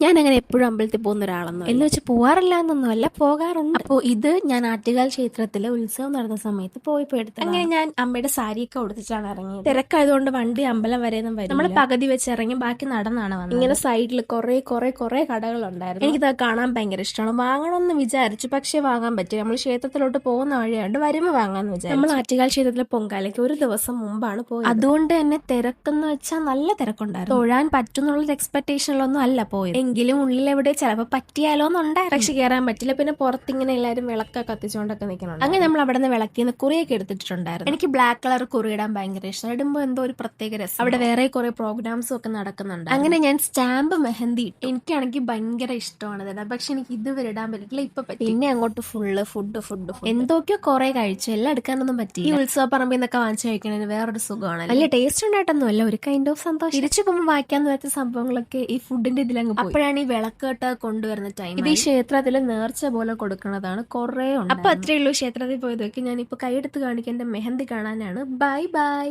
ഞാൻ അങ്ങനെ എപ്പോഴും അമ്പലത്തിൽ പോകുന്ന ഒരാളൊന്നും എന്ന് വെച്ച് പോവാറില്ല എന്നൊന്നുമല്ല, പോകാറുണ്ട്. അപ്പോൾ ഇത് ഞാൻ ആറ്റുകാൽ ക്ഷേത്രത്തിലെ ഉത്സവം നടന്ന സമയത്ത് പോയപ്പോൾ എടുത്തത്. അങ്ങനെ ഞാൻ അമ്മയുടെ സാരിയൊക്കെ ഉടുത്തിട്ടാണ് ഇറങ്ങിയത്. തിരക്കായതുകൊണ്ട് വണ്ടി അമ്പലം വരെ ഒന്നും വരും. നമ്മൾ പകുതി വെച്ച് ഇറങ്ങി ബാക്കി നടന്നാണ് വന്നത്. ഇങ്ങനെ സൈഡിൽ കുറെ കടകളുണ്ടായിരുന്നു. എനിക്കിത് കാണാൻ ഭയങ്കര ഇഷ്ടമാണ്. വാങ്ങണമെന്ന് വിചാരിച്ചു, പക്ഷെ വാങ്ങാൻ പറ്റില്ല. നമ്മൾ ക്ഷേത്രത്തിലോട്ട് പോകുന്ന വഴിയാണ്ട് വരുമ്പോൾ വാങ്ങാന്ന് വിചാരിച്ചു. നമ്മൾ ആറ്റുകാൽ ക്ഷേത്രത്തിലെ പൊങ്കാലയ്ക്ക് ഒരു ദിവസം മുമ്പാണ് പോയത്. അതുകൊണ്ട് തന്നെ തിരക്കെന്ന് വെച്ചാൽ നല്ല തിരക്കുണ്ടായിരുന്നു. തൊഴാൻ പറ്റുന്നുള്ളൊരു എക്സ്പെക്ടേഷനിലൊന്നും അല്ല പോയത്. എങ്കിലും ഉള്ളിലെവിടെ ചിലപ്പോൾ പറ്റിയാലോ എന്നുണ്ടായിരുന്നു. പക്ഷെ കയറാൻ പറ്റില്ല. പിന്നെ പുറത്തിങ്ങനെ എല്ലാവരും വിളക്കൊക്കെ കത്തിച്ചുകൊണ്ടൊക്കെ നിൽക്കുന്നുണ്ട്. അങ്ങനെ നമ്മൾ അവിടെ നിന്ന് വിളക്കിൽ നിന്ന് കുറിയൊക്കെ എടുത്തിട്ടുണ്ടായിരുന്നു. എനിക്ക് ബ്ലാക്ക് കളർ കുറി ഇടാൻ ഭയങ്കര ഇഷ്ടം. ഇടുമ്പോൾ എന്തോ ഒരു പ്രത്യേക രസം. അവിടെ വേറെ കുറെ പ്രോഗ്രാംസും ഒക്കെ നടക്കുന്നുണ്ട്. അങ്ങനെ ഞാൻ സ്റ്റാമ്പ് മെഹന്തി ഇട്ടു. എനിക്കാണെങ്കിൽ ഭയങ്കര ഇഷ്ടമാണ് ഇടാൻ. പക്ഷെ എനിക്ക് ഇതുവരെ ഇടാൻ പറ്റില്ല. ഇപ്പൊ പറ്റി. പിന്നെ അങ്ങോട്ട് ഫുള്ള് ഫുഡ് എന്തൊക്കെയോ കുറെ കഴിച്ചു. എല്ലാം എടുക്കാനൊന്നും പറ്റി. ഈ ഉത്സവ പറമ്പിൽ നിന്നൊക്കെ വാങ്ങിച്ചു കഴിക്കണതിന് വേറൊരു സുഖമാണ്. വലിയ ടേസ്റ്റ് ഉണ്ടായിട്ടൊന്നും അല്ല, ഒരു കൈൻഡ് ഓഫ് സന്തോഷം. തിരിച്ചു പോകുമ്പോൾ വായിക്കാന്ന് വെച്ച സംഭവങ്ങളൊക്കെ ഈ ഫുഡിന്റെ ഇതിലങ്ങ് പോയി. അപ്പോഴാണ് ഈ വിളക്കേട്ട് കൊണ്ടുവരുന്ന ടൈം. ഇത് ഈ ക്ഷേത്രത്തിൽ നേർച്ച പോലെ കൊടുക്കുന്നതാണ്. കുറെ ഉണ്ട്. അപ്പൊ അത്രേ ഉള്ളൂ ക്ഷേത്രത്തിൽ പോയതൊക്കെ. ഞാനിപ്പോ കൈയെടുത്ത് കാണിക്കാൻ എന്റെ മെഹന്തി കാണാനാണ്. Bye bye.